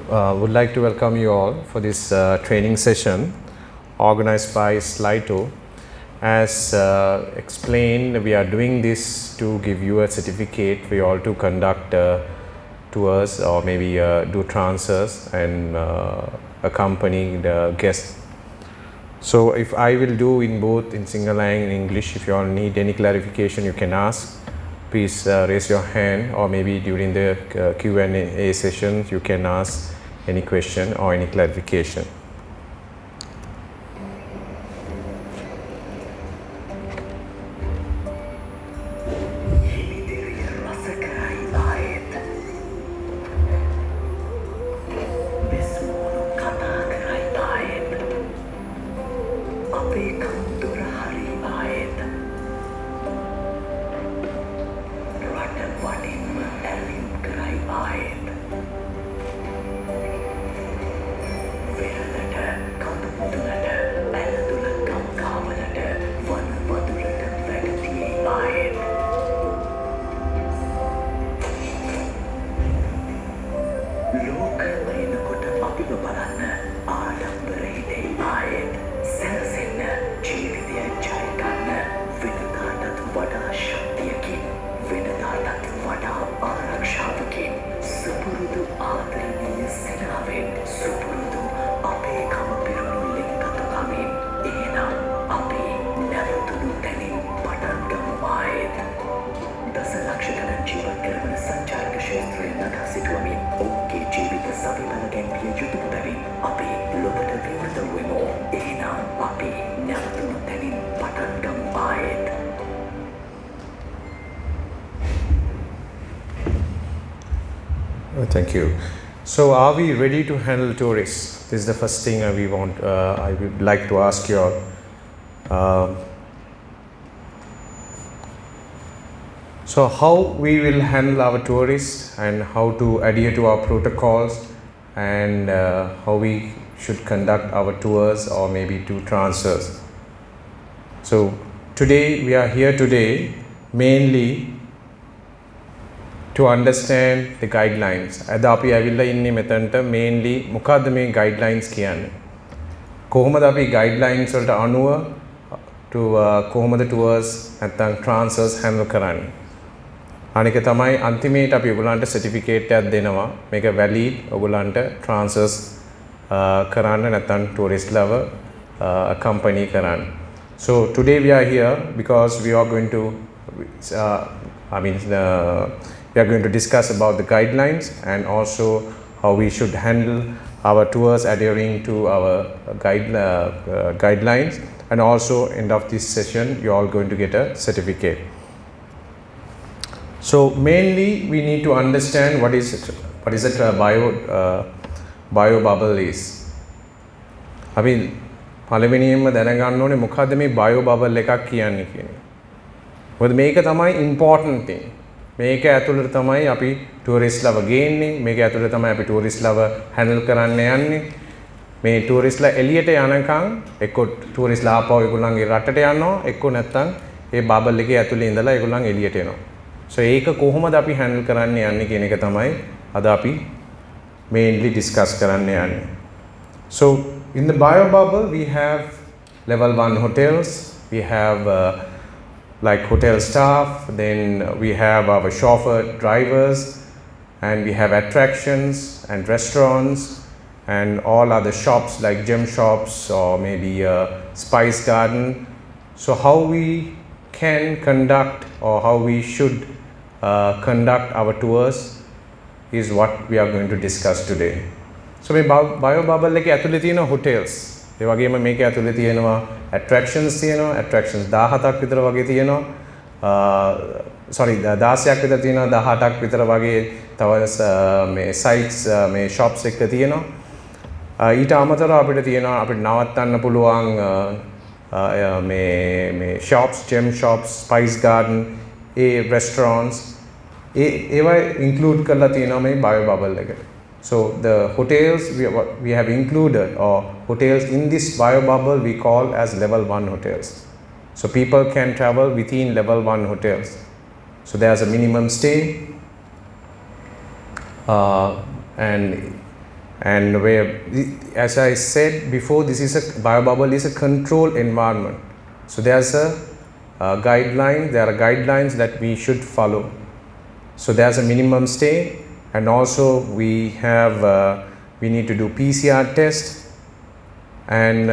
Would like to welcome you all for this training session organized by Slido. As explained, we are doing this to give you a certificate for you all to conduct tours or maybe do transfers and accompany the guests. So if I will do in both in Sinhala and in English, if you all need any clarification, you can ask. Please raise your hand, or maybe during the Q&A session, you can ask any question or any clarification. Thank you. So, are we ready to handle tourists? This is the first thing I would like to ask you all. So, how we will handle our tourists and how to adhere to our protocols and how we should conduct our tours or maybe do transfers. So, today we are here today mainly to understand the guidelines. අද අපි ඇවිල්ලා ඉන්නේ මෙතනට mainly මොකද්ද මේ guidelines කියන්නේ? කොහොමද අපි guidelines වලට අනුව to කොහොමද tours නැත්නම් transfers handle කරන්නේ? අනික තමයි අන්තිමේට අපි ඔයගොල්ලන්ට certificate එකක් දෙනවා. මේක valid ඔයගොල්ලන්ට transfers කරන්න නැත්නම් tourist ලව accompany කරන්න. So today we are here because we are going to we are going to discuss about the guidelines and also how we should handle our tours adhering to our guidelines, and also end of this session you are all going to get a certificate. So mainly we need to understand what is it bio bubble is. පළවෙනියෙන්ම දැනගන්න ඕනේ මොකද්ද මේ bio bubble එකක් කියන්නේ කියන එක. මොකද මේක තමයි important thing. මේක ඇතුළට තමයි අපි ටුවරිස්ට්ලව ගේන්නේ. මේක ඇතුළට තමයි අපි ටුවරිස්ට්ලව හැන්ඩල් කරන්න යන්නේ. මේ ටුවරිස්ට්ලා එළියට යනකම් එක්ක ටුවරිස්ට්ලා ආපහු ඒගොල්ලන්ගේ රටට යනවා, එක්ක නැත්තම් ඒ බබල් එකේ ඇතුළේ ඉඳලා ඒගොල්ලන් එළියට එනවා. So ඒක කොහොමද අපි හැන්ඩල් කරන්න යන්නේ කියන එක තමයි අද අපි mainly discuss කරන්න යන්නේ. So in the bio bubble we have level 1 hotels, we have like hotel staff, then we have our chauffeur drivers, and we have attractions and restaurants and all other shops like gem shops or maybe spice garden. So how we can conduct or how we should conduct our tours is what we are going to discuss today. So මේ bio bubble එකේ ඇතුලේ තියෙන hotels, ඒ වගේම මේක ඇතුලේ තියෙනවා attractions තියෙනවා, attractions 17ක් විතර වගේ තියෙනවා. sorry 16ක් විතර තියෙනවා, 18ක් විතර වගේ තව මේ sites මේ shops එක තියෙනවා. ඊට අමතරව අපිට තියෙනවා අපිට නවත්තන්න පුළුවන් මේ shops, gem shops, spice garden, restaurants ඒවා include කරලා තියෙනවා මේ bio bubble එකට. So the hotels we have included, or hotels in this bio bubble we call as level 1 hotels. So people can travel within level 1 hotels. So there's a minimum stay and And where, as I said before, this is a biobubble is a controlled environment. So there's a guideline. There are guidelines that we should follow. So there's a minimum stay, and also we have we need to do PCR test, and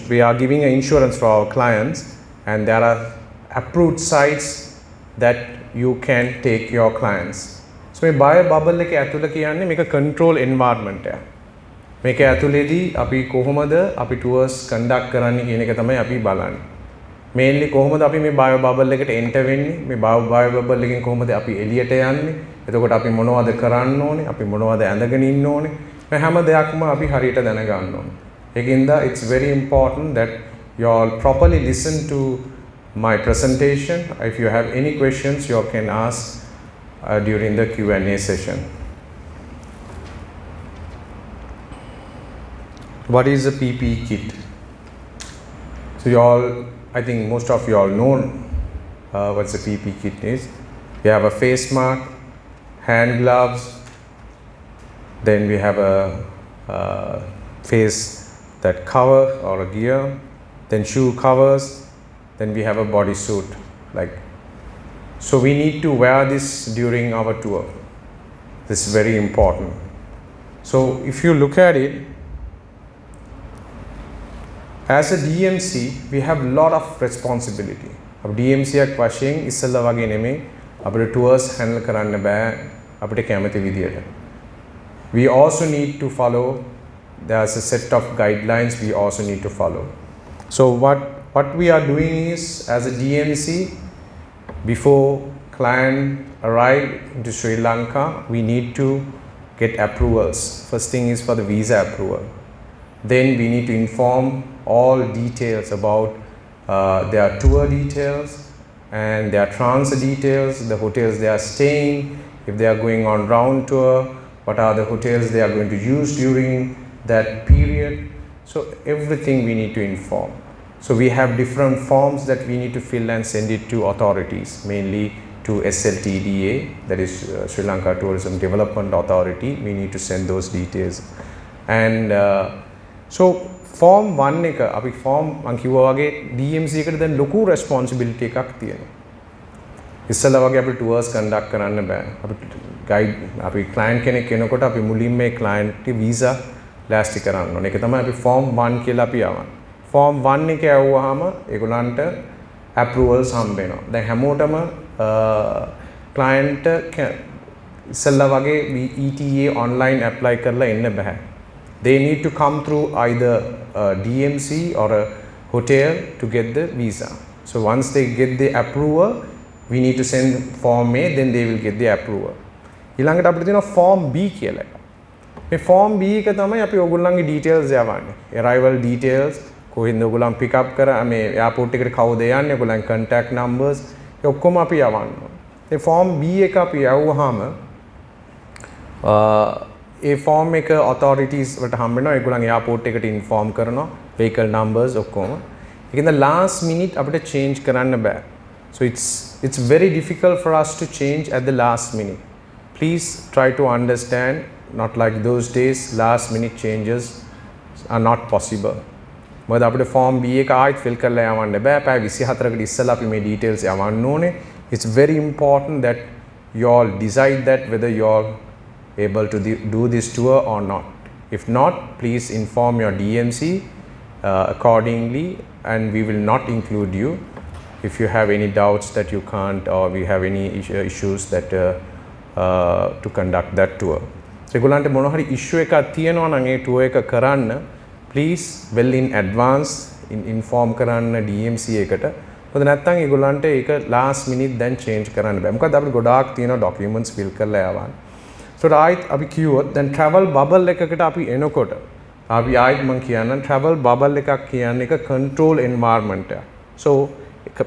we are giving an insurance for our clients, and there are approved sites that you can take your clients. So මේ bio bubble එකේ ඇතුළ කියන්නේ මේක control environment එක. මේක ඇතුළේදී අපි කොහොමද අපි tours conduct කරන්නේ කියන එක තමයි අපි බලන්නේ. Mainly කොහොමද අපි මේ bio bubble එකට enter වෙන්නේ? මේ bio bubble එකෙන් කොහොමද අපි එළියට යන්නේ? එතකොට අපි මොනවද කරන්න ඕනේ? අපි මොනවද ඇඳගෙන ඉන්න ඕනේ? මේ හැම දෙයක්ම අපි හරියට දැනගන්න ඕනේ. ඒකින්ද it's very important that you all properly listen to my presentation. If you have any questions, you can ask during the Q&A session. What is a PPE kit? So you all, I think most of you all know what the PPE kit is. We have a face mask, hand gloves, then we have a face that cover or a gear, then shoe covers, then we have a bodysuit. So we need to wear this during our tour. This is very important. So if you look at it, as a DMC, we have a lot of responsibility. DMC එක වශයෙන් ඉස්සෙල්ලා වගේ නෙමෙයි අපිට tours handle කරන්න බෑ අපිට කැමති විදියට. We also need to follow, there's a set of guidelines we also need to follow. So what we are doing is, as a DMC, before client arrive into Sri Lanka, we need to get approvals. First thing is for the visa approval. Then we need to inform all details about their tour details and their transit details, the hotels they are staying, if they are going on round tour, what are the hotels they are going to use during that period. So everything we need to inform. So we have different forms that we need to fill and send it to authorities, mainly to SLTDA, that is Sri Lanka Tourism Development Authority. We need to send those details. And so form 1 එක අපි form මම කිව්වා වගේ DMC එකට දැන් ලොකු responsibility එකක් තියෙනවා. ඉස්සෙල්ලා වගේ අපි tours conduct කරන්න බෑ. අපි guide අපි client කෙනෙක් එනකොට අපි මුලින්ම මේ client ගේ visa ලෑස්ති කරන්න ඕනේ. ඒක තමයි අපි form 1 කියලා අපි යවන්නේ. form 1 එක යවුවාම ඒගොල්ලන්ට approvals හම්බ වෙනවා. දැන් හැමෝටම client ඉස්සෙල්ලා වගේ ETA online apply කරලා එන්න බෑ. They need to come through either a DMC or a hotel to get the visa. So once they get the approval, we need to send form A, then they will get the approval. ඊළඟට අපිට තියෙනවා form B කියලා එකක්. මේ form B එක තමයි අපි ඔයගොල්ලන්ගේ details යවන්නේ. Arrival details, කොහෙන්ද ඔයගොල්ලන් pick up කරා මේ airport එකට කවුද යන්නේ, ඔයගොල්ලන් contact numbers, ඒ ඔක්කොම අපි යවන්න ඕනේ. මේ form B එක අපි යවුවාම ඒ form එක authorities වලට හම්බ වෙනවා. ඒගොල්ලන් airport එකට inform කරනවා, vehicle numbers ඔක්කොම. ඒකෙන්ද last minute අපිට change කරන්න බෑ. So it's very difficult for us to change at the last minute. Please try to understand, not like those days, last minute changes are not possible. මොකද අපිට form B එක ආයෙත් fill කරලා යවන්න බෑ. පැය 24කට ඉස්සෙල්ලා අපි මේ details යවන්න ඕනේ. It's very important that you all decide that whether you all able to do this tour or not. If not, please inform your DMC accordingly, and we will not include you. If you have any doubts that you can't, or we have any issues that to conduct that tour. So ඒගොල්ලන්ට මොන හරි issue එකක් තියෙනවා නම් ඒ tour එක කරන්න please well in advance inform කරන්න DMC එකට. මොකද නැත්නම් ඒගොල්ලන්ට ඒක last minute then change කරන්න බෑ. මොකද අපිට ගොඩාක් තියෙනවා documents fill කරලා යවන්න. So ආයිත් අපි කිව්වොත් දැන් travel bubble එකකට අපි එනකොට අපි ආයිත් මම කියන්නම් travel bubble එකක් කියන්නේ එක control environment එක. So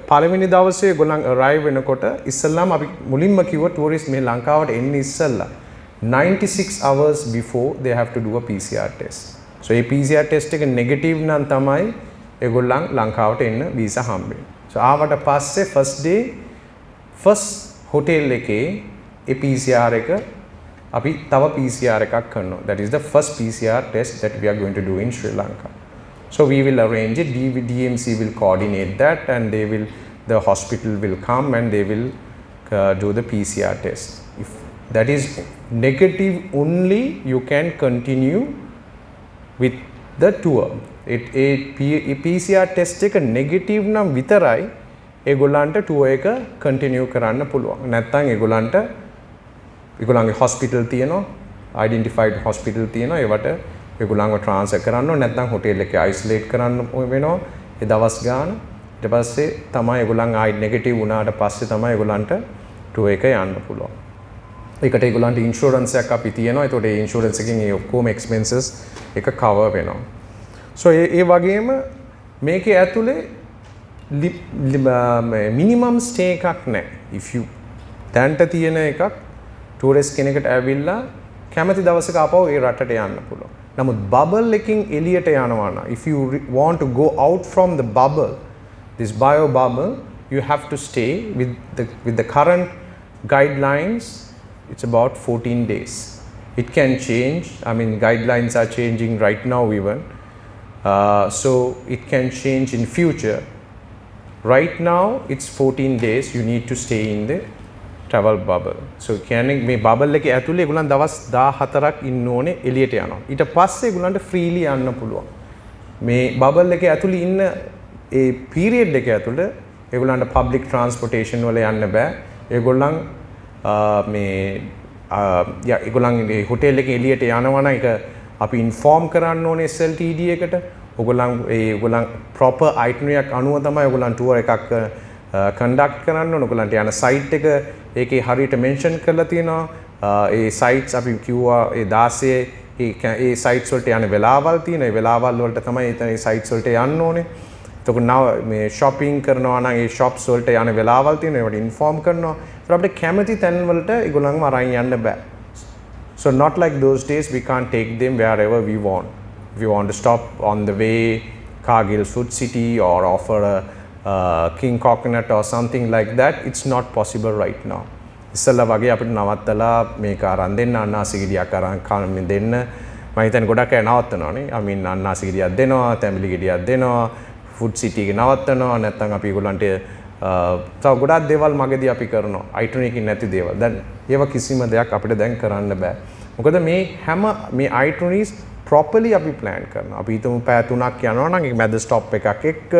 පළවෙනි දවසේ ගොල්ලන් arrive වෙනකොට ඉස්සෙල්ලාම අපි මුලින්ම කිව්ව tourist මේ ලංකාවට එන්නේ ඉස්සෙල්ලා 96 hours before they have to do a PCR test. So A PCR test එක negative නම් තමයි ඒගොල්ලන් ලංකාවට එන්න visa හම්බෙන්නේ. So ආවට පස්සේ first day first hotel එකේ ඒ PCR එක අපි තව PCR එකක් කරනවා. That is the first PCR test that we are going to do in Sri Lanka. So we will arrange it. DMC will coordinate that, and the hospital will come and they will do the PCR test. If that is negative only, you can continue with the tour. PCR test එක negative නම් විතරයි ඒගොල්ලන්ට tour එක continue කරන්න පුළුවන්. නැත්නම් ඒගොල්ලන්ගේ hospital තියෙනවා, identified hospital තියෙනවා. ඒවට ඒගොල්ලන්ව transfer කරන්න ඕන. නැත්නම් hotel එකේ isolate කරන්න වෙනවා. ඒ දවස් ගාන. ඊට පස්සේ තමයි ඒගොල්ලන් ආයි negative වුණාට පස්සේ තමයි ඒගොල්ලන්ට tour එක යන්න පුළුවන්. ඒකට ඒගොල්ලන්ට insurance එකක් අපි තියෙනවා. ඒතකොට ඒ insurance එකෙන් ඒ ඔක්කොම expenses එක cover වෙනවා. So ඒ වගේම මේකේ ඇතුලේ minimum stay එකක් නැහැ. If you දැන්ට තියෙන එකක් tourist කෙනෙකුට ඇවිල්ලා කැමති දවසක ආපහු ඒ රටට යන්න පුළුවන්. නමුත් bubble එකකින් එළියට යනවා නම් if you want to go out from the bubble, this bio bubble, you have to stay with the current guidelines. It's about 14 days. It can change. I mean, guidelines are changing right now even. So it can change in future. Right now, it's 14 days. You need to stay in the travel bubble. So කියන්නේ මේ bubble එකේ ඇතුලේ ඒගොල්ලන් දවස් 14ක් ඉන්න ඕනේ එළියට යනවා. ඊට පස්සේ ඒගොල්ලන්ට freely යන්න පුළුවන්. මේ bubble එකේ ඇතුලේ ඉන්න ඒ period එක ඇතුලේ ඒගොල්ලන්ට public transportation වල යන්න බෑ. ඒගොල්ලන් ඒගොල්ලන්ගේ hotel එකේ එළියට යනවා නම් ඒක අපි ඉන්ෆෝම් කරන්න ඕනේ SLTD එකට. ඔයගොල්ලන් proper itinerary එකක් අනුව තමයි ඔයගොල්ලන් tour එකක් conduct කරන්න ඕනේ. ඔයගොල්ලන්ට යන site එක ඒකේ හරියට mention කරලා තියෙනවා. ඒ sites අපි කිව්වා ඒ 16 ඒ sites වලට යන වෙලාවල් තියෙනවා. ඒ වෙලාවල් වලට තමයි එතන ඒ sites වලට යන්න ඕනේ. එතකොට මේ shopping කරනවා නම් ඒ shops වලට යන වෙලාවල් තියෙනවා. ඒවට inform කරනවා. ඒත් අපිට කැමති තැන් වලට ඒගොල්ලන්ව අරන් යන්න බෑ. So not like those days, we can't take them wherever we want. If we want to stop on the way, Kargil Food City, or offer a King Coconut or something like that, it's not possible right now. ඉස්සෙල්ලා වගේ අපිට නවත්තලා මේක අරන් දෙන්න අන්නාසිගිරියක් අරන් කන්න දෙන්න මම හිතන්නේ ගොඩක් අය නවත්තනවානේ. I mean අන්නාසිගිරියක් දෙනවා, තැඹිලි ගෙඩියක් දෙනවා, Food City එක නවත්තනවා. නැත්නම් අපි ඒගොල්ලන්ට තව ගොඩක් දේවල් මගදී අපි කරනවා. itinerary එකකින් නැති දේවල්. දැන් ඒවා කිසිම දෙයක් අපිට දැන් කරන්න බෑ. මොකද මේ හැම මේ itineraries properly අපි plan කරනවා. අපි හිතමු පැය 3ක් යනවා නම් ඒ මැද stop එකක් එක්ක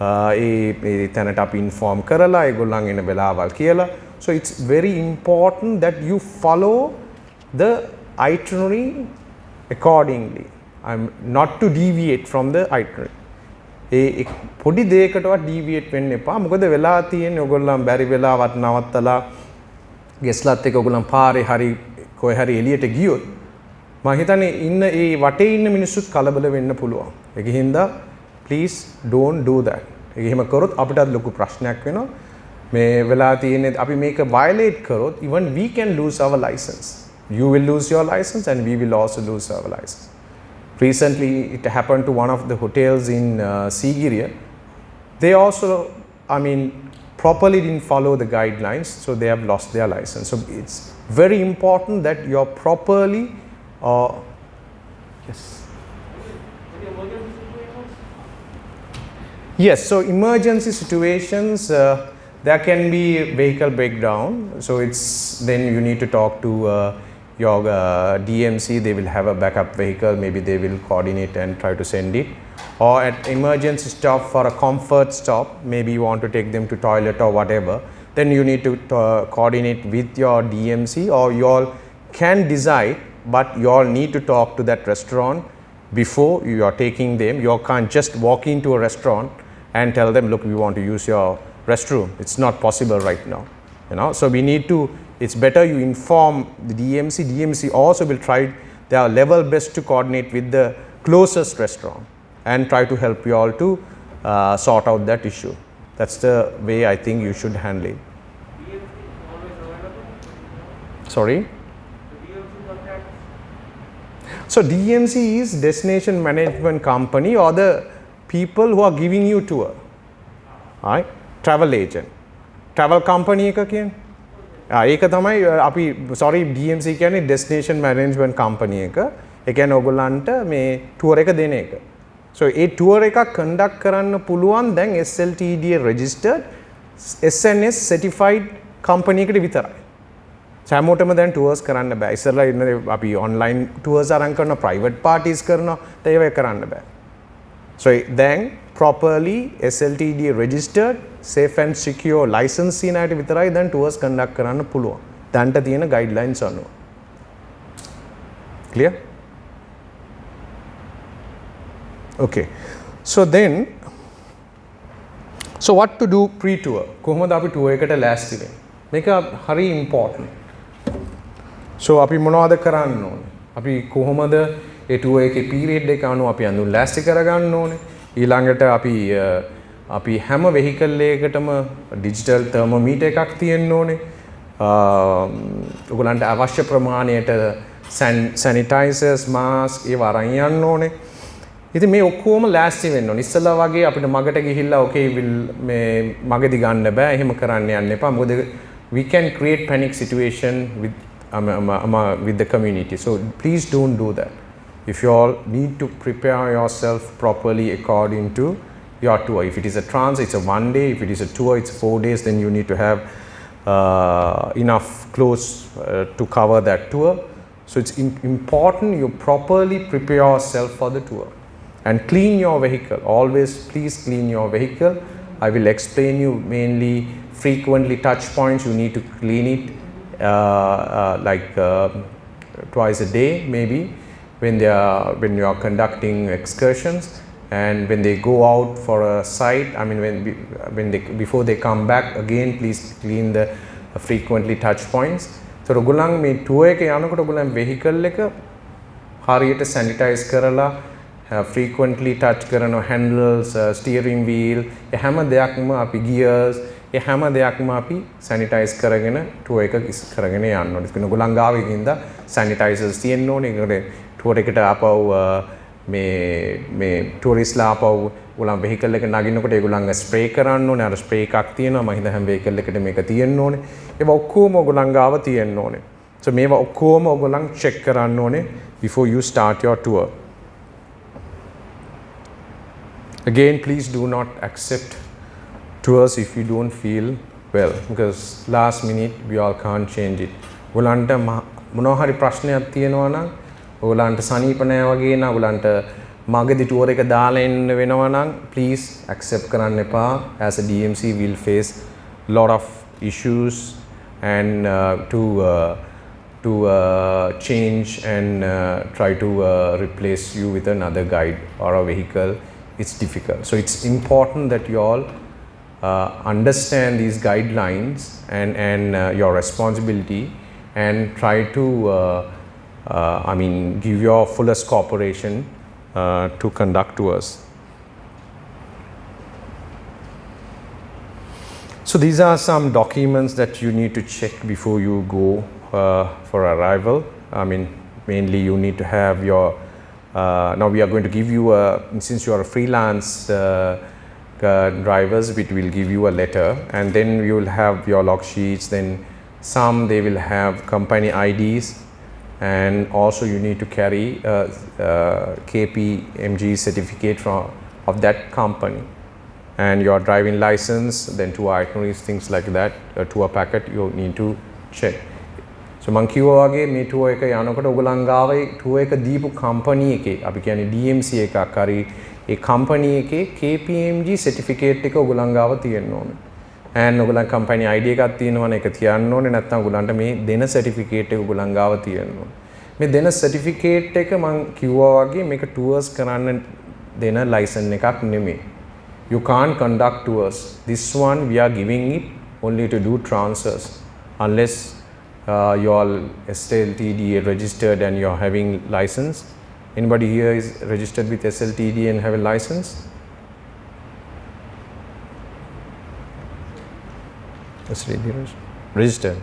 ඒ තැනට අපි inform කරලා ඒගොල්ලන් එන වෙලාවල් කියලා. So it's very important that you follow the itinerary accordingly. I'm not to deviate from the itinerary. ඒ පොඩි දෙයකටවත් deviate වෙන්න එපා. මොකද වෙලා තියෙන්නේ ඔයගොල්ලන් බැරි වෙලාවත් නවත්තලා ගෙස්ලත් එක්ක ඔයගොල්ලන් පාරේ හරි කොහේ හරි එළියට ගියොත් මම හිතන්නේ ඉන්න ඒ වටේ ඉන්න මිනිස්සුත් කලබල වෙන්න පුළුවන්. ඒකෙන් හින්දා please don't do that. ඒක එහෙම කරොත් අපිටත් ලොකු ප්‍රශ්නයක් වෙනවා. මේ වෙලා තියෙන්නේ අපි මේක violate කරොත් even we can lose our license. You will lose your license and we will also lose our license. Recently, it happened to one of the hotels in Sigiriya. They also, I mean, properly didn't follow the guidelines, so they have lost their license. So it's very important that you're properly, yes. Yes, so emergency situations, there can be vehicle breakdown. So it's then you need to talk to your DMC. They will have a backup vehicle. Maybe they will coordinate and try to send it. Or at emergency stop for a comfort stop, maybe you want to take them to toilet or whatever. Then you need to coordinate with your DMC, or you all can decide, but you all need to talk to that restaurant before you are taking them. You all can't just walk into a restaurant and tell them, look, we want to use your restroom. It's not possible right now. So we need to, it's better you inform the DMC. DMC also will try their level best to coordinate with the closest restaurant and try to help you all to sort out that issue. That's the way I think you should handle it. Sorry? So DMC is destination management company, or the people who are giving you tour. Right? Travel agent. Travel company එක කියන්නේ ඒක තමයි අපි sorry DMC කියන්නේ destination management company එක. ඒ කියන්නේ ඔයගොල්ලන්ට මේ tour එක දෙන එක. So ඒ tour එකක් conduct කරන්න පුළුවන් දැන් SLTDA registered SNS certified company එකට විතරයි. හැමෝටම දැන් tours කරන්න බෑ. ඉස්සෙල්ලා ඉන්නේ අපි online tours අරන් කරන private parties කරනවා. ඒව කරන්න බෑ. So then properly SLTDA registered safe and secure license සීනාට විතරයි දැන් tours conduct කරන්න පුළුවන්. දැන්ට තියෙන guidelines අනුව. Clear? Okay. So then so what to do pre-tour? කොහොමද අපි tour එකට ලෑස්ති වෙන්නේ? මේක හරි important. So අපි මොනවද කරන්න ඕනේ? අපි කොහොමද ඒ tour එකේ period එක අනුව අපි අඳුන් ලෑස්ති කරගන්න ඕනේ? ඊළඟට අපි හැම vehicle එකකටම digital thermometer එකක් තියෙන්න ඕනේ. ඔයගොල්ලන්ට අවශ්‍ය ප්‍රමාණයට sanitizers, mask ඒවා අරන් යන්න ඕනේ. ඉතින් මේ ඔක්කොම ලෑස්ති වෙන්න ඕනේ. ඉස්සෙල්ලා වගේ අපිට මගට ගිහිල්ලා okay මේ මගදී ගන්න බෑ. එහෙම කරන්න යන්න එපා. මොකද we can create panic situation with the community. So please don't do that. If you all need to prepare yourself properly according to your tour. If it is a transit, it's a 1 day. If it is a tour, it's 4 days. Then you need to have enough clothes to cover that tour. So it's important you properly prepare yourself for the tour. And clean your vehicle. Always please clean your vehicle. I will explain you mainly frequently touch points. You need to clean it twice a day maybe when you are conducting excursions, and when they go out for a site, I mean before they come back again, please clean the frequently touch points. So ඔයගොල්ලන් මේ tour එක යනකොට ඔයගොල්ලන් vehicle එක හරියට sanitize කරලා frequently touch කරන handles, steering wheel, ඒ හැම දෙයක්ම අපි gears, ඒ හැම දෙයක්ම අපි sanitize කරගෙන tour එක කරගෙන යන්න ඕනේ. ඒක ඔයගොල්ලන් ගාව ඉඳලා sanitizers තියෙන්න ඕනේ. ඒකට tour එකට ආපහු මේ touristලා ආපහු ඔයගොල්ලන් vehicle එක නගිනකොට ඒගොල්ලන්ගේ spray කරන්න ඕනේ. අර spray එකක් තියෙනවා. මම හිතා හැම vehicle එකකට මේක තියෙන්න ඕනේ. ඒවා ඔක්කොම ඔයගොල්ලන් ගාව තියෙන්න ඕනේ. So මේවා ඔක්කොම ඔයගොල්ලන් check කරන්න ඕනේ before you start your tour. Again, please do not accept tours if you don't feel well, because last minute we all can't change it. ඔයගොල්ලන්ට මොනවා හරි ප්‍රශ්නයක් තියෙනවා නම් ඔයගොල්ලන්ට සනීප නැහැ වගේ නම් ඔයගොල්ලන්ට මගදී tour එක දාලා එන්න වෙනවා නම් please accept කරන්න එපා. As a DMC will face lot of issues and to change and try to replace you with another guide or a vehicle. It's difficult. So it's important that you all understand these guidelines and your responsibility, and try to give your fullest cooperation to conduct tours. So these are some documents that you need to check before you go for arrival. I mean, mainly you need to have your now we are going to give you since you are a freelance drivers, we will give you a letter, and then you will have your log sheets. Then some they will have company IDs, and also you need to carry KPMG certificate of that company, and your driving license, then 2 itineraries, things like that. A tour packet you need to check. So මං කිව්වා වගේ මේ tour එක යනකොට ඔයගොල්ලන් ගාවේ tour එක දීපු company එකේ අපි කියන්නේ DMC එකක් හරි ඒ company එකේ KPMG certificate එක ඔයගොල්ලන් ගාව තියෙන්න ඕනේ. and ඔයගොල්ලන් company ID එකක් තියෙනවනේ ඒක තියන්න ඕනේ. නැත්නම් ඔයගොල්ලන්ට මේ දෙන certificate එක ඔයගොල්ලන් ගාව තියෙන්න ඕනේ. මේ දෙන certificate එක මං කිව්වා වගේ මේක tours කරන්න දෙන license එකක් නෙමෙයි. You can't conduct tours. This one we are giving it only to do transfers, unless you all SLTDA registered and you're having license. Anybody here is registered with SLTDA and have a license? SLTDA registered.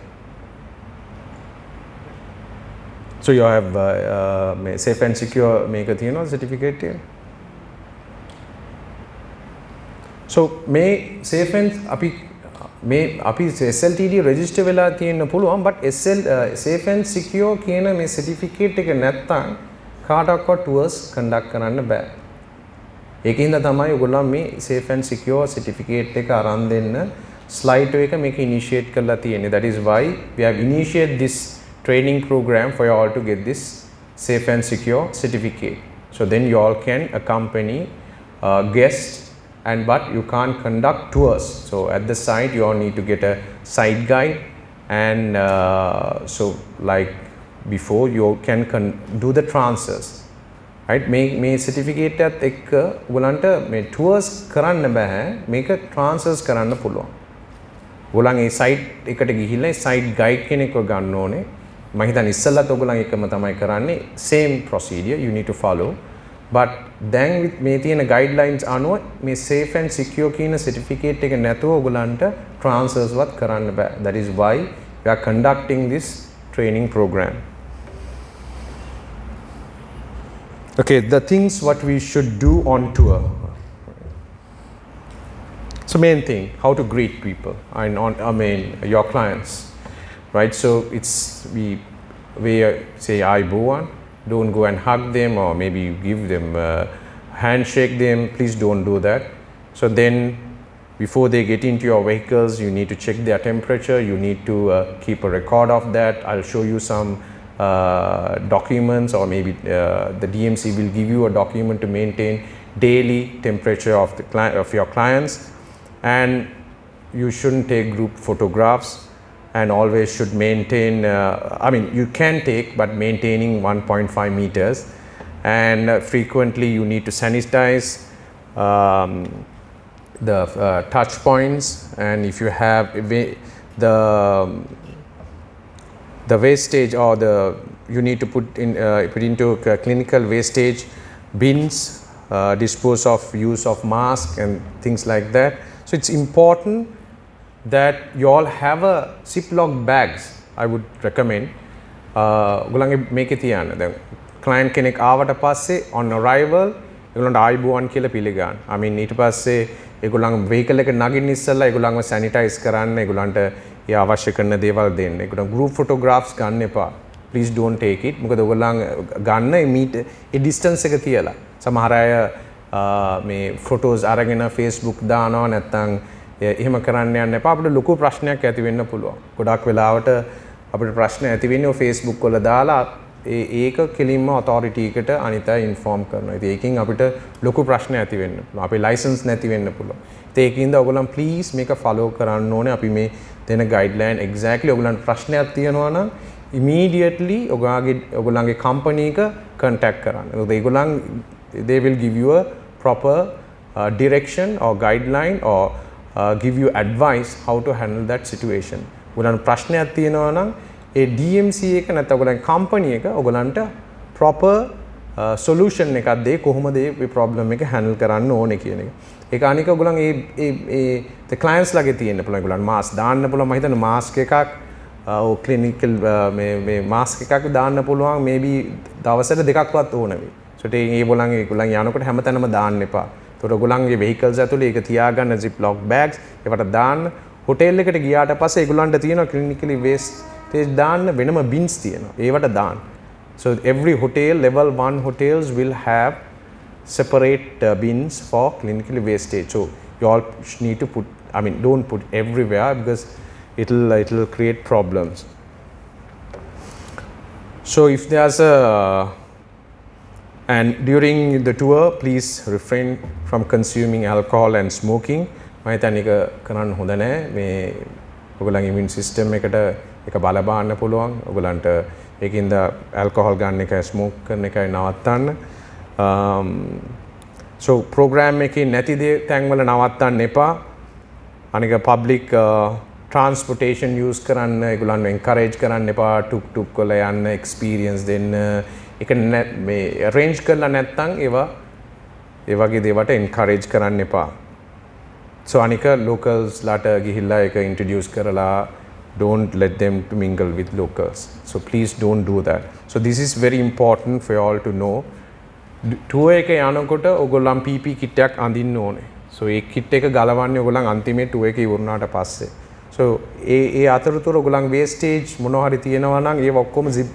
So you have safe and secure make a certificate here. So may safe and api මේ අපි SLTD register වෙලා තියෙන්න පුළුවන් but safe and secure කියන මේ certificate එක නැත්තම් කාටවත් tours conduct කරන්න බෑ. ඒකින්ද තමයි ඔයගොල්ලෝ මේ safe and secure certificate එක අරන් දෙන්න slide එක මේක initiate කරලා තියෙන්නේ. That is why we have initiated this training program for you all to get this safe and secure certificate. So then you all can accompany guests but you can't conduct tours. So at the site you all need to get a site guide and so like before you can do the transfers. Right? මේ certificate එකත් එක්ක ඔයගලන්ට මේ tours කරන්න බෑ. මේක transfers කරන්න පුළුවන්. ඔයගලන් ඒ site එකට ගිහිල්ලා ඒ site guide කෙනෙක්ව ගන්න ඕනේ. මම හිතන්නේ ඉස්සෙල්ලත් ඔයගලන් එකම තමයි කරන්නේ. Same procedure you need to follow. But then with මේ තියෙන guidelines අනුව මේ safe and secure කියන certificate එක නැතුව ඔයගලන්ට transfers වත් කරන්න බෑ. That is why we are conducting this training program. Okay, the things what we should do on tour. So main thing, how to greet people and your clients, right? So it's we say "Ayubowan." Don't go and hug them or maybe you give them handshake them. Please don't do that. So then before they get into your vehicles, you need to check their temperature. You need to keep a record of that. I'll show you some documents or maybe the DMC will give you a document to maintain daily temperature of your clients, and you shouldn't take group photographs and always should maintain you can take but maintaining 1.5 meters and frequently you need to sanitize the touch points, and if you have the wastage or you need to put into clinical wastage bins, dispose of use of mask and things like that. So it's important that you all have a Ziploc bags. I would recommend ඔයගොල්ලන්ගේ මේකේ තියන්න. දැන් client කෙනෙක් ආවට පස්සේ on arrival ඒගොල්ලන්ට ආයිබෝවන් කියලා පිළිගන්න. I mean ඊට පස්සේ ඒගොල්ලන් vehicle එක නගින්න ඉස්සෙල්ලා ඒගොල්ලන්ව sanitize කරන්න, ඒගොල්ලන්ට ඒ අවශ්‍ය කරන දේවල් දෙන්න. ඒගොල්ලන් group photographs ගන්න එපා. Please don't take it. මොකද ඔයගොල්ලන් ගන්න ඒ distance එක තියලා. සමහර අය මේ photos අරගෙන Facebook දානවා නැත්නම් එහෙම කරන්න යන්න එපා. අපිට ලොකු ප්‍රශ්නයක් ඇති වෙන්න පුළුවන්. ගොඩක් වෙලාවට අපිට ප්‍රශ්න ඇති වෙන්නේ Facebook වල දාලා ඒක කෙලින්ම authority එකට අනිත් අය inform කරනවා. ඉතින් ඒකෙන් අපිට ලොකු ප්‍රශ්න ඇති වෙන්න පුළුවන්. අපේ license නැති වෙන්න පුළුවන්. ඉතින් ඒකින්ද ඔයගොල්ලන් please මේක follow කරන්න ඕනේ. අපි මේ දෙන guideline exactly ඔයගොල්ලන්ට ප්‍රශ්නයක් තියෙනවා නම් immediately ඔයගොල්ලන්ගේ company එක contact කරන්න. මොකද ඒගොල්ලන් they will give you a proper direction or guideline or give you advice how to handle that situation. ඔයගොල්ලන් ප්‍රශ්නයක් තියෙනවා නම් ඒ DMC එක නැත්නම් ඔයගොල්ලන් company එක ඔයගොල්ලන්ට proper solution එකක් දෙයි කොහොමද මේ problem එක handle කරන්න ඕනේ කියන එක. ඒක අනික ඔයගොල්ලන් the clients ලාගේ තියෙන්න පුළුවන්. ඔයගොල්ලන් mask දාන්න පුළුවන්. මම හිතන්නේ mask එකක් clinical මේ mask එකක් දාන්න පුළුවන් maybe දවසට දෙකක්වත් ඕන වෙයි. So ඒගොල්ලන් යනකොට හැමතැනම දාන්න එපා. ඒතකොට ඔයගොල්ලන්ගේ vehicles ඇතුලේ ඒක තියාගන්න ziploc bags ඒවට දාන්න. hotel එකට ගියාට පස්සේ ඒගොල්ලන්ට තියෙනවා clinically wastage දාන්න වෙනම bins තියෙනවා. ඒවට දාන්න. So every hotel, level 1 hotels will have separate bins for clinically wastage. So you all need to don't put everywhere because it'll create problems. So if there's and during the tour, please refrain from consuming alcohol and smoking. මම හිතන්නේ ඒක කරන්න හොඳ නැහැ. මේ ඔයගොල්ලන්ගේ immune system එකට ඒක බලපාන්න පුළුවන්. ඔයගොල්ලන්ට ඒකින්ද alcohol ගන්න එකයි smoke කරන එකයි නවත්තන්න. So program එකේ නැති තැන්වල නවත්තන්න එපා. අනික public transportation use කරන්න ඒගොල්ලන්ව encourage කරන්න එපා. ටුක් වල යන්න experience දෙන්න. ඒක මේ arrange කරලා නැත්නම් ඒ වගේ දේවල්ට encourage කරන්න එපා. So අනික locals ලාට ගිහිල්ලා ඒක introduce කරලා don't let them to mingle with locals. So please don't do that. So this is very important for you all to know. tour එක යනකොට ඔයගොල්ලන් PP kit එකක් අඳින්න ඕනේ. So ඒ kit එක ගලවන්නේ ඔයගොල්ලන් අන්තිමේ tour එක ඉවරනාට පස්සේ. so ඒ අතරතුර ඔයගොල්ලන් වේස්ටේජ් මොනවා හරි තියෙනවා නම් ඒව ඔක්කොම zip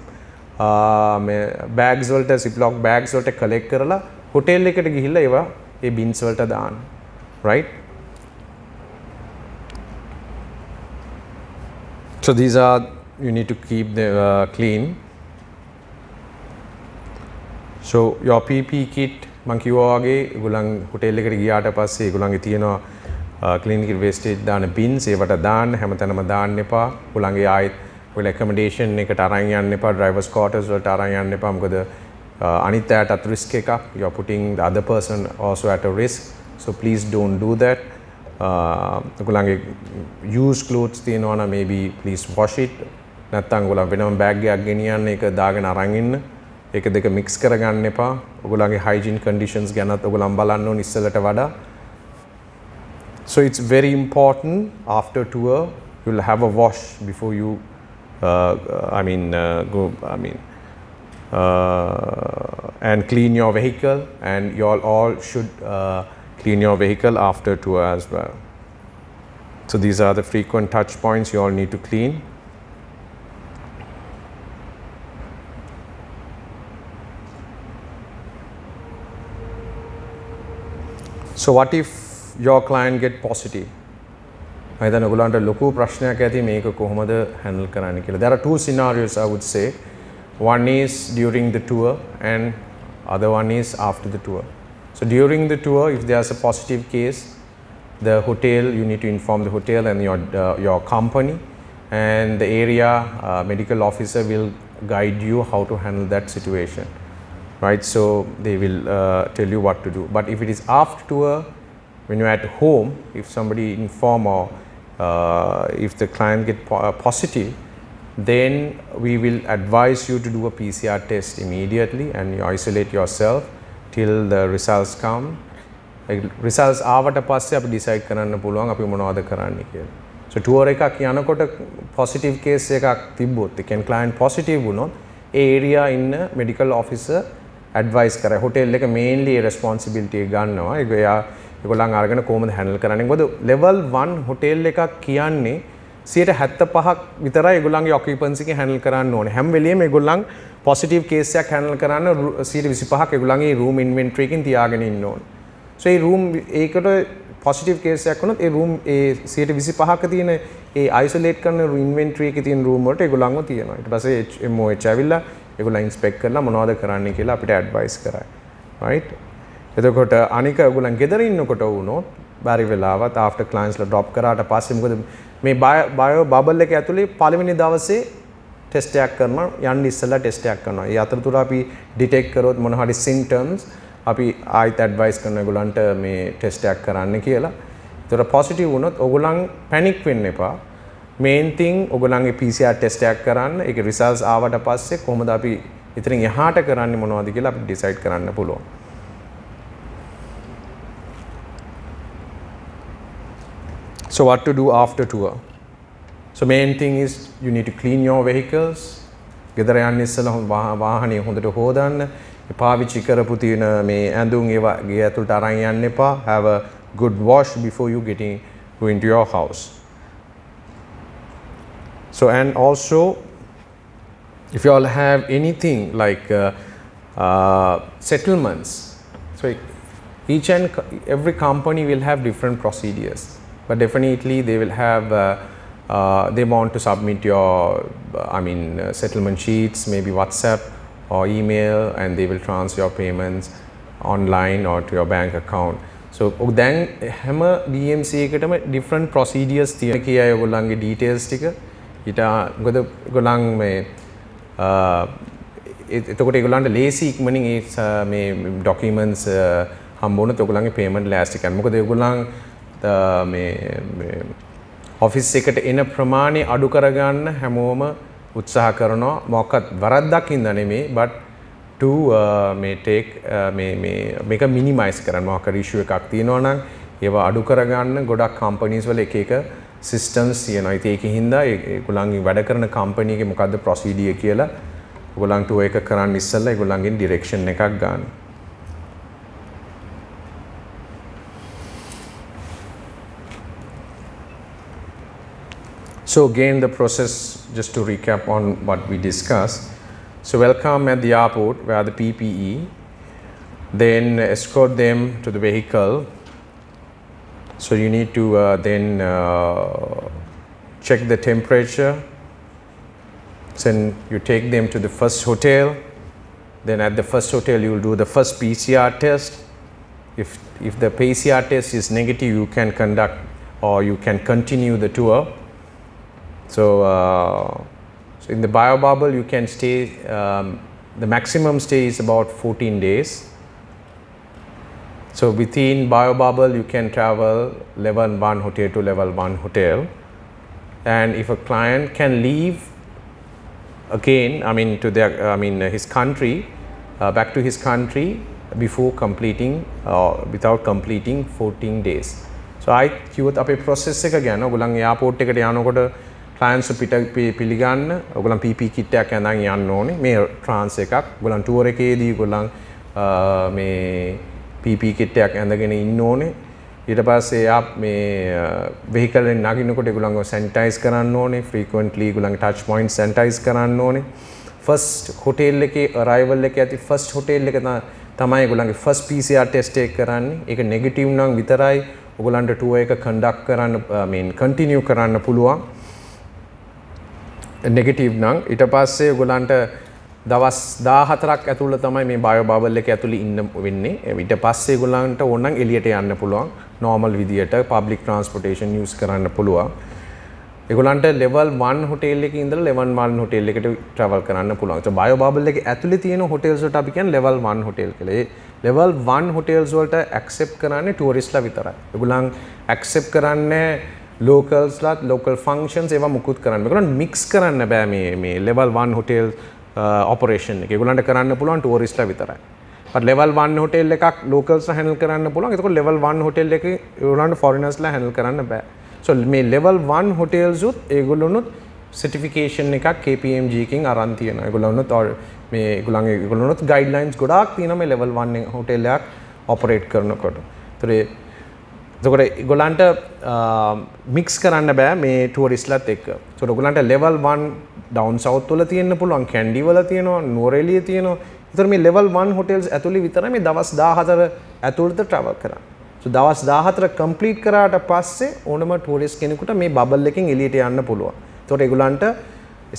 මේ bags වලට ziplock bags වලට collect කරලා hotel එකට ගිහිල්ලා ඒවා ඒ bins වලට දාන්න, right? So these are, you need to keep them clean. So your PP kit මං කිව්වා වගේ ඒගොල්ලන් hotel එකට ගියාට පස්සේ ඒගොල්ලන්ගේ තියෙනවා clinical wastage දාන bins ඒවට දාන්න හැමතැනම දාන්න එපා. ඒගොල්ලන්ගේ ආයෙත් ඔය accommodation එකට අරන් යන්න එපා, drivers quarters වලට අරන් යන්න එපා. මොකද අනිත් අයටත් risk එකක්. You are putting the other person also at a risk. So please don't do that. ඔයගොල්ලන්ගේ used clothes තියෙනවා නම් maybe please wash it. නැත්නම් ඔයගොල්ලන් වෙනම bag එකක් ගෙනියන්න ඒක දාගෙන අරන් ඉන්න. ඒක දෙක mix කරගන්න එපා. ඔයගොල්ලන්ගේ hygiene conditions ගැනත් ඔයගොල්ලන් බලන්න ඕන ඉස්සෙල්ලට වඩා. So it's very important after tour you'll have a wash before you and clean your vehicle, and you all should clean your vehicle after tour as well. So these are the frequent touch points you all need to clean. So what if your client get positive? I then ඔයගොල්ලන්ට ලොකු ප්‍රශ්නයක් ඇති මේක කොහොමද handle කරන්න කියලා. There are two scenarios I would say. One is during the tour and other one is after the tour. So during the tour, if there's a positive case, the hotel, you need to inform the hotel and your company, and the area medical officer will guide you how to handle that situation, right? So they will tell you what to do. But if it is after tour, when you're at home, if somebody inform or if the client get positive, then we will advise you to do a PCR test immediately and you isolate yourself till the results come. Results ආවට පස්සේ අපි decide කරන්න පුළුවන් අපි මොනවද කරන්න කියලා. So tour එකක් යනකොට positive case එකක් තිබ්බොත්, ඒ කියන්නේ client positive වුණොත් ඒ area ඉන්න medical officer advise කරයි. hotel එක mainly responsibility එක ගන්නවා. ඒගොල්ලන් අරගෙන කොහොමද handle කරන්නේ? මොකද level 1 hotel එකක් කියන්නේ 75ක් විතරයි ඒගොල්ලන්ගේ occupancy එක handle කරන්න ඕනේ. හැම වෙලෙම ඒගොල්ලන් positive case එකක් handle කරන්න 25ක් ඒගොල්ලන්ගේ room inventory එකෙන් තියාගෙන ඉන්න ඕනේ. So ඒ room ඒකට positive case එකක් වුණොත් ඒ room ඒ 25ක තියෙන ඒ isolate කරන inventory එකේ තියෙන room වලට ඒගොල්ලන්ව තියනවා. ඊට පස්සේ MOH ඇවිල්ලා ඒගොල්ලන් inspect කරලා මොනවද කරන්න කියලා අපිට advice කරයි. right? එතකොට අනික ඒගොල්ලන් ගෙදර ඉන්නකොට වුණොත් බැරි වෙලාවත් after clients ලා drop කරාට පස්සේ මොකද මේ bio bubble එක ඇතුලේ පළවෙනි දවසේ test එකක් කරනවා, යන්න ඉස්සෙල්ලා test එකක් කරනවා. ඒ අතරතුර අපි detect කරොත් මොන හරි symptoms අපි ආයෙත් advice කරන ඒගොල්ලන්ට මේ test එකක් කරන්න කියලා. ඒතර positive වුණොත් ඕගොල්ලන් panic වෙන්න එපා. main thing ඕගොල්ලන්ගේ PCR test එකක් කරන්න. ඒකේ results ආවට පස්සේ කොහොමද අපි ඉතින් එහාට කරන්නේ මොනවද කියලා අපි decide කරන්න පුළුවන්. So what to do after tour? So main thing is you need to clean your vehicles. ගෙදර යන්න ඉස්සෙල්ලා වාහනේ හොඳට හොදන්න. පාවිච්චි කරපු තියෙන මේ ඇඳුම් ඒවා ගේ ඇතුළට අරන් යන්න එපා. Have a good wash before you go into your house. So and also if you all have anything like settlements, so each and every company will have different procedures. But definitely they will have they want to submit your settlement sheets, maybe WhatsApp or email, and they will transfer your payments online or to your bank account. So then හැම DMC එකටම different procedures තියෙන කී අය ඔයගොල්ලන්ගේ details ටික ඊට මොකද ඔයගොල්ලන් මේ එතකොට ඒගොල්ලන්ට ලේසි ඉක්මනින් මේ documents හම්බ වුණොත් ඔයගොල්ලන්ගේ payment last එකක්. මොකද ඔයගොල්ලන් මේ ඔෆිස් එකට එන ප්‍රමාණය අඩු කරගන්න හැමෝම උත්සාහ කරනවා. මොකක්වත් වරද්දක් හින්දා නෙමෙයි, but to මේ take මේක minimize කරන්න. මොකක් හරි issue එකක් තියෙනවා නම් ඒවා අඩු කරගන්න ගොඩක් companies වල එක systems තියෙනවා. ඉතින් ඒකෙන් හින්දා ඒගොල්ලන්ගේ වැඩ කරන company එකේ මොකද්ද procedure කියලා ඔයගොල්ලන් tour එක කරන්න ඉස්සෙල්ලා ඒගොල්ලන්ගෙන් direction එකක් ගන්න. So again, the process, just to recap on what we discussed. So welcome at the airport, wear the PPE, then escort them to the vehicle. So you need to then check the temperature. Then you take them to the first hotel. Then at the first hotel, you will do the first PCR test. If the PCR test is negative, you can conduct or you can continue the tour. So, so in the biobubble, you can stay, the maximum stay is about 14 days. So within biobubble, you can travel level 1 hotel to level 1 hotel. And if a client can leave again, his country, back to his country before completing, without completing 14 days. So I කිව්වොත් අපේ process එක ගැන ඔයගොල්ලන් airport එකට යනකොට clients පිළිගන්න ඔයගොල්ලන් PP kit එකක් අඳන් යන්න ඕනේ. මේ trans එකක් ඔයගොල්ලන් tour එකේදී ඔයගොල්ලන් මේ PP kit එකක් ඇඳගෙන ඉන්න ඕනේ. ඊට පස්සේ මේ vehicle එකෙන් නගිනකොට ඔයගොල්ලන්ව sanitize කරන්න ඕනේ. frequently ඔයගොල්ලන්ගේ touch point sanitize කරන්න ඕනේ. first hotel එකේ arrival එකේ ඇති first hotel එක තමයි ඔයගොල්ලන්ගේ first PCR test එක කරන්නේ. ඒක negative නම් විතරයි ඔයගොල්ලන්ට tour එක conduct කරන්න continue කරන්න පුළුවන්. negative නම් ඊට පස්සේ ඔයගොල්ලන්ට දවස් 14ක් ඇතුළත තමයි මේ බයෝ බබල් එක ඇතුළේ ඉන්න වෙන්නේ. ඊට පස්සේ ඔයගොල්ලන්ට ඕනනම් එළියට යන්න පුළුවන්. normal විදියට public transportation use කරන්න පුළුවන්. ඒගොල්ලන්ට level 1 hotel එකේ ඉඳලා level 1 hotel එකට travel කරන්න පුළුවන්. ඒ බයෝ බබල් එකේ ඇතුළේ තියෙන hotels වලට අපි කියන්නේ level 1 hotel කියලා. ඒ level 1 hotels වලට accept කරන්නේ touristලා විතරයි. ඒගොල්ලන් accept කරන්නේ locals ලාත් local functions ඒවා මුකුත් කරන්න. ඒගොල්ලන් mix කරන්න බෑ මේ level 1 hotel operation එක. ඒගොල්ලන්ට කරන්න පුළුවන් touristලා විතරයි. but level 1 hotel එකක් locals ලා handle කරන්න පුළුවන්. ඒකෝ level 1 hotel එකේ ඒගොල්ලන්ට foreigners ලා handle කරන්න බෑ. so මේ level 1 hotels උත් ඒගොල්ලොනුත් certification එකක් KPMG එකකින් අරන් තියෙනවා. ඒගොල්ලොනුත් මේ ඒගොල්ලොනුත් guidelines ගොඩාක් තියෙනවා මේ level 1 hotel එකක් operate කරනකොට. එතකොට ඒගොල්ලන්ට mix කරන්න බෑ මේ touristලාත් එක්ක. so ඒගොල්ලන්ට level 1 down south වල තියෙන්න පුළුවන්, Kandy වල තියෙනවා, නුවරඑළිය තියෙනවා. ඒතර මේ level 1 hotels ඇතුළේ විතරයි මේ දවස් 14 ඇතුළත travel කරන්නේ. so දවස් 14 complete කරාට පස්සේ ඕනම tourist කෙනෙකුට මේ bubble එකෙන් එළියට යන්න පුළුවන්. ඒතකොට ඒගොල්ලන්ට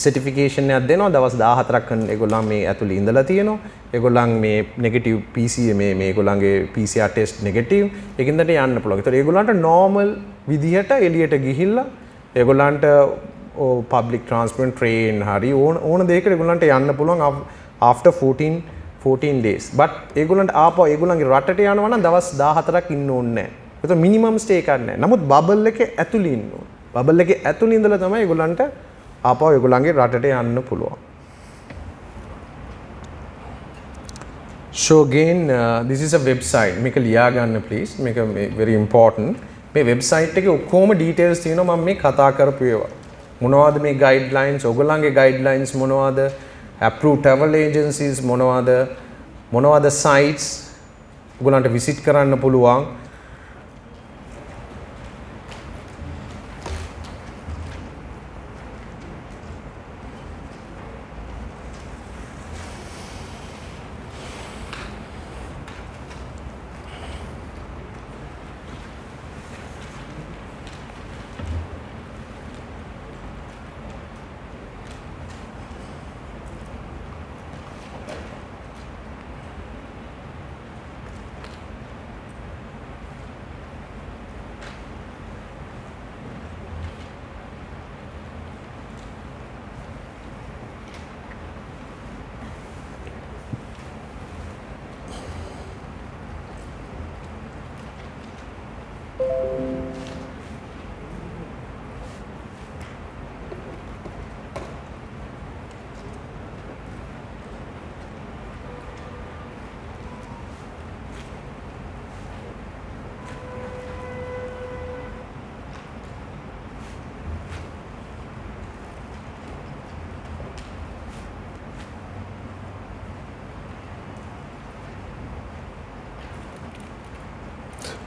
certification එකක් දෙනවා. දවස් 14ක් ඒගොල්ලන් මේ ඇතුළේ ඉඳලා තියෙනවා. ඒගොල්ලන් මේ negative PCR මේ ඒගොල්ලන්ගේ PCR test negative. ඒකින්දට යන්න පුළුවන්. ඒතකොට ඒගොල්ලන්ට normal විදිහට එළියට ගිහිල්ලා ඒගොල්ලන්ට public transport train හරි ඕන දෙයකට ඒගොල්ලන්ට යන්න පුළුවන් after 14 days. but ඒගොල්ලන්ට ආපහු ඒගොල්ලන්ගේ රටට යනවා නම් දවස් 14ක් ඉන්න ඕනේ නැහැ. ඒතකොට minimum stay එකක් නැහැ. නමුත් bubble එකේ ඇතුළේ ඉන්න ඕනේ. bubble එකේ ඇතුළේ ඉඳලා තමයි ඒගොල්ලන්ට ආපහු ඒගොල්ලන්ගේ රටට යන්න පුළුවන්. so again this is a website. මේක ලියා ගන්න please. මේක very important. මේ website එකේ ඔක්කොම details තියෙනවා මම මේ කතා කරපු ඒවා. මොනවද මේ guidelines, ඔයගොල්ලන්ගේ guidelines මොනවද, approved travel agencies මොනවද sites ඔයගොල්ලන්ට visit කරන්න පුළුවන්.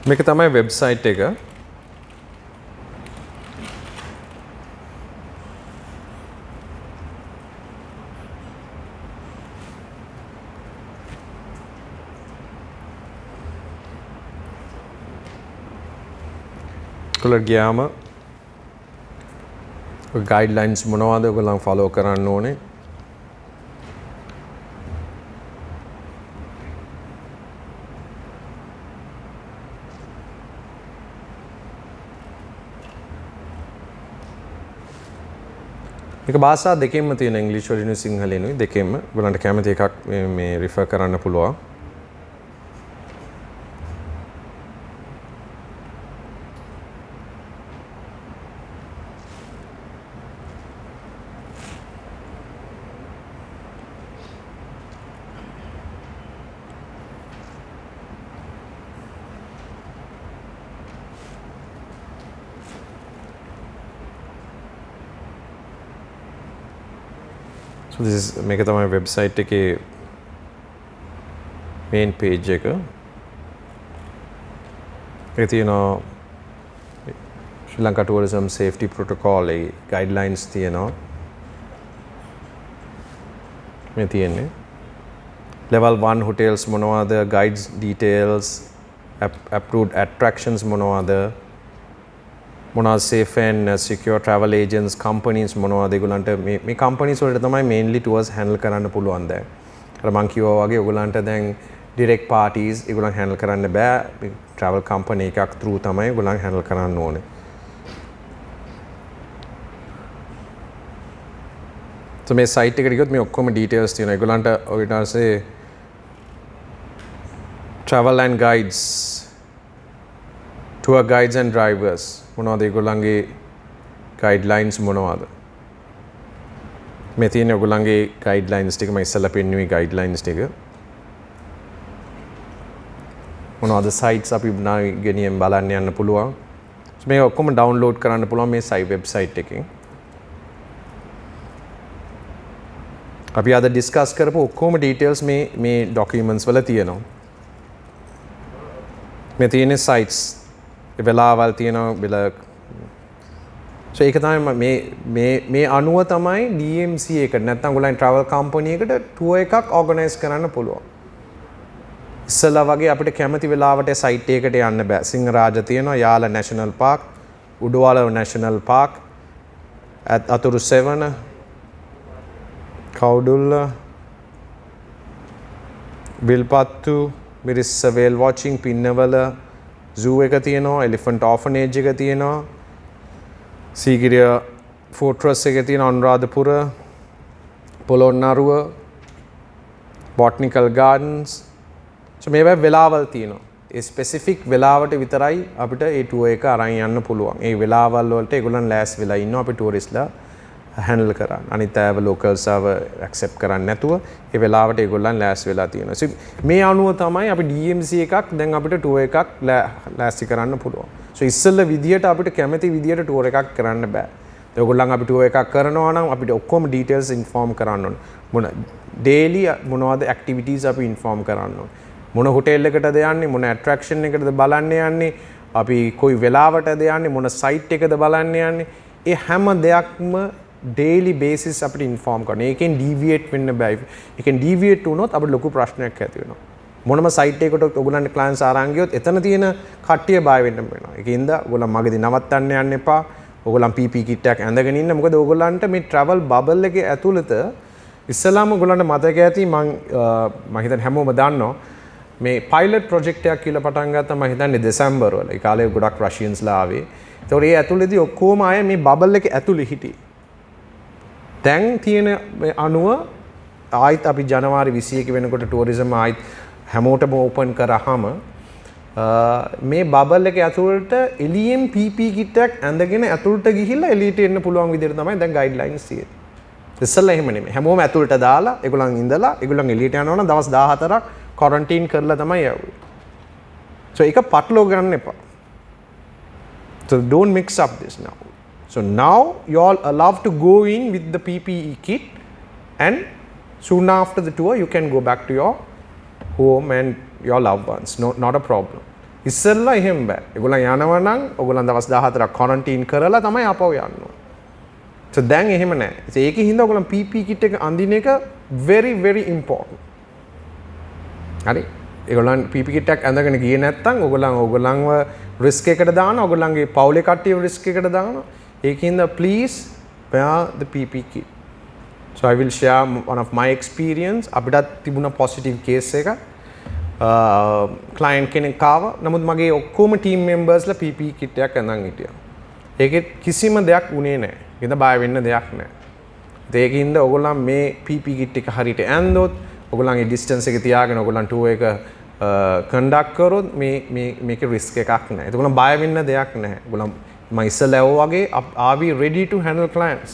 මේක තමයි වෙබ්සයිට් එක. ඔයගොල්ලෝ ගියාම ගයිඩ්ලයින්ස් මොනවද ඔයගොල්ලන් ෆලෝ කරන්න ඕනේ? මේක භාෂා දෙකෙන්ම තියෙන ඉංග්‍රීසි වලිනුයි සිංහලෙනුයි දෙකෙන්ම ඔයගොල්ලන්ට කැමති එකක් මේ රිෆර් කරන්න පුළුවන්. So this is මේක තමයි වෙබ්සයිට් එකේ main page එක. ඒක තියෙනවා ශ්‍රී ලංකා tourism safety protocol ඒ guidelines තියෙනවා. මේ තියෙන්නේ level 1 hotels මොනවද, guides details, approved attractions මොනවද, මොනවද safe and secure travel agents companies මොනවද ඒගොල්ලන්ට මේ companies වලට තමයි mainly tours handle කරන්න පුළුවන් දැන්. අර මං කිව්වා වගේ ඒගොල්ලන්ට දැන් direct parties ඒගොල්ලන් handle කරන්න බෑ. travel company එකක් through තමයි ඒගොල්ලන් handle කරන්න ඕනේ. So මේ site එකට ගියොත් මේ ඔක්කොම details තියෙනවා. ඒගොල්ලන්ට ඔය ඊට පස්සේ travel and guides, tour guides and drivers මොනවද ඒගොල්ලන්ගේ guidelines මොනවද? මේ තියෙන ඒගොල්ලන්ගේ guidelines ටික මම ඉස්සෙල්ලා පෙන්නුවේ guidelines ටික. මොනවද sites අපි ගෙනියන් බලන්න යන්න පුළුවන්. මේ ඔක්කොම download කරන්න පුළුවන් මේ site website එකෙන්. අපි අද discuss කරපු ඔක්කොම details මේ documents වල තියෙනවා. මේ තියෙන sites වෙලාවල් තියෙනවා so ඒක තමයි මේ අනුව තමයි DMC එකට නැත්නම් ඔයගොල්ලන් travel company එකට tour එකක් organize කරන්න පුළුවන්. ඉස්සලා වගේ අපිට කැමති වෙලාවට site එකකට යන්න බෑ. සිංහරාජ තියෙනවා, Yala national park, උඩුවල national park, අතුරු සෙවන, කවුඩුල්ල, Wilpattu, Mirissa whale watching, Pinnawala zoo එක තියෙනවා, elephant orphanage එක තියෙනවා, සීගිරිය fortress එක තියෙනවා, Anuradhapura, Polonnaruwa, botanical gardens. so මේවා වෙලාවල් තියෙනවා. ඒ specific වෙලාවට විතරයි අපිට ඒ tour එක අරන් යන්න පුළුවන්. ඒ වෙලාවල් වලට ඒගොල්ලන් ලෑස් වෙලා ඉන්නවා අපි touristලා handle කරන්න. අනිත් අයව locals ආව accept කරන්නේ නැතුව ඒ වෙලාවට ඒගොල්ලන් ලෑස් වෙලා තියෙනවා. so මේ අනුව තමයි අපි DMC එකක් දැන් අපිට tour එකක් ලෑස්ති කරන්න පුළුවන්. so ඉස්සෙල්ල විදියට අපිට කැමති විදියට tour එකක් කරන්න බෑ. ඒගොල්ලන් අපි tour එකක් කරනවා නම් අපිට ඔක්කොම details inform කරන්න ඕන. මොන daily මොනවද activities අපි inform කරන්න ඕන. මොන hotel එකටද යන්නේ, මොන attraction එකටද බලන්න යන්නේ, අපි කොයි වෙලාවටද යන්නේ, මොන site එකද බලන්න යන්නේ. ඒ හැම දෙයක්ම daily basis අපිට inform කරන්න. ඒකෙන් deviate වෙන්න බෑ. ඒකෙන් deviate වුණොත් අපිට ලොකු ප්‍රශ්නයක් ඇති වෙනවා. මොනම site එකකට ඔයගොල්ලන්ට clients ආරං ගියොත් එතන තියෙන කට්ටිය බය වෙන්න වෙනවා. ඒකින්ද ඔයගොල්ලන් මගදී නවත්තන්න යන්න එපා. ඔයගොල්ලන් PP kit එකක් ඇඳගෙන ඉන්න. මොකද ඔයගොල්ලන්ට මේ travel bubble එකේ ඇතුළත ඉස්සලාම ඔයගොල්ලන්ට මතක ඇති මම හිතන්නේ හැමෝම දන්නවා මේ pilot project එකක් කියලා පටන් ගත්තා මම හිතන්නේ දෙසැම්බර් වල. ඒ කාලේ ගොඩක් රෂියන්ස්ලා ආවේ. ඒතකොට ඒ ඇතුළේදී ඔක්කොම අය මේ bubble එකේ ඇතුළේ හිටියේ. දැන් තියෙන අනුව ආයිත් අපි ජනවාරි 21 වෙනකොට ටුවරිසම් ආයිත් හැමෝටම ඕපන් කරාම මේ බබල් එක ඇතුළට එළියෙන් PP kit එකක් ඇඳගෙන ඇතුළට ගිහිල්ලා එළියට එන්න පුළුවන් විදිහට තමයි දැන් ගයිඩ්ලයින්ස් තියෙන්නේ. ඉස්සෙල්ලා එහෙම නෙමෙයි. හැමෝම ඇතුළට දාලා ඒගොල්ලන් ඉඳලා ඒගොල්ලන් එළියට යනවා නම් දවස් 14ක් ක්වොරන්ටයින් කරලා තමයි යවුවේ. so ඒක පටලව ගන්න එපා. so don't mix up this now. So now you all allowed to go in with the PPE kit and soon after the tour you can go back to your home and your loved ones. Not a problem. ඉස්සෙල්ලා එහෙම බෑ. ඒගොල්ලන් යනවා නම් ඔයගොල්ලන් දවස් 14ක් quarantine කරලා තමයි ආපහු යන්න ඕනේ. So දැන් එහෙම නෑ. ඒකේ හින්දා ඔයගොල්ලන් PPE kit එක අඳින එක very very important. හරි. ඒගොල්ලන් PP kit එකක් ඇඳගෙන ගියේ නැත්නම් ඕගොල්ලන්ව risk එකකට දානවා. ඕගොල්ලන්ගේ පවුලේ කට්ටියව risk එකකට දානවා. ඒකින්ද please wear the PP kit. So I will share one of my experience. අපිටත් තිබුණ positive case එක. client කෙනෙක් ආවා. නමුත් මගේ ඔක්කොම team members ලා PP kit එකක් ඇඳන් හිටියා. ඒකෙත් කිසිම දෙයක් වුණේ නැහැ. ඒකද බය වෙන්න දෙයක් නැහැ. ඒකින්ද ඕගොල්ලන් මේ PP kit එක හරියට ඇඳොත් ඔයගොල්ලන්ගේ distance එක තියාගෙන ඔයගොල්ලන් tour එක conduct කරොත් මේකේ risk එකක් නැහැ. ඒගොල්ලන් බය වෙන්න දෙයක් නැහැ. ඔයගොල්ලන් මම ඉස්සෙල්ලා වගේ are we ready to handle clients?